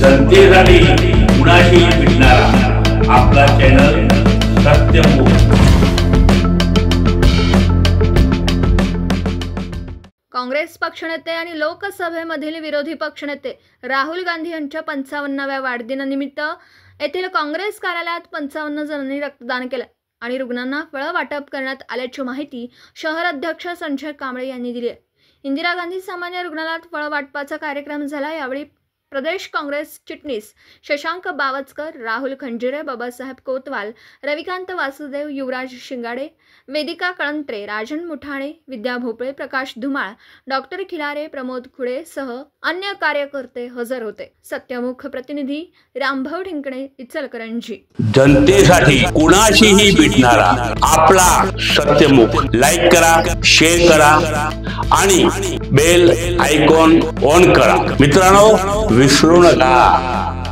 जनतेसाठी कुणाशी भेटणारा आपला चॅनल सत्यमुख। काँग्रेस पक्षनेते आणि लोकसभेमधील विरोधी पक्षनेते राहुल गांधी यांच्या 55व्या वाढदिनानिमित्त येथील काँग्रेस कार्यालयात 55 जणांनी रक्तदान केले आणि रुग्णांना फळ वाटप करण्यात आल्याची माहिती शहर अध्यक्ष संजय कांबळे यांनी दिली आहे। इंदिरा गांधी सामान्य रुग्णालयात फळ वाटपाचा कार्यक्रम झाला। यावेळी प्रदेश काँग्रेस चिटणीस शशांक बावस्कर, राहुल खंजिरे, बाबासाहेब कोतवाल, रविकांत वासुदेव, युवराज शिंगाडे, वेदिका कळंत्रे, राजन मुठाणे, विद्या भोपळे, प्रकाश धुमाळ, डॉक्टर खिलारे, प्रमोद खुडे सह अन्य कार्यकर्ते हजर होते। सत्यमुख प्रतिनिधी रामभाऊ ढिंकणे, इचलकरंजी। जनतेसाठी कुणाशीही भेटणारा आपला सत्यमुख। लाईक करा, शेअर करा आणि बेल आयकॉन ऑन करा। मित्रांनो, विसरू नका।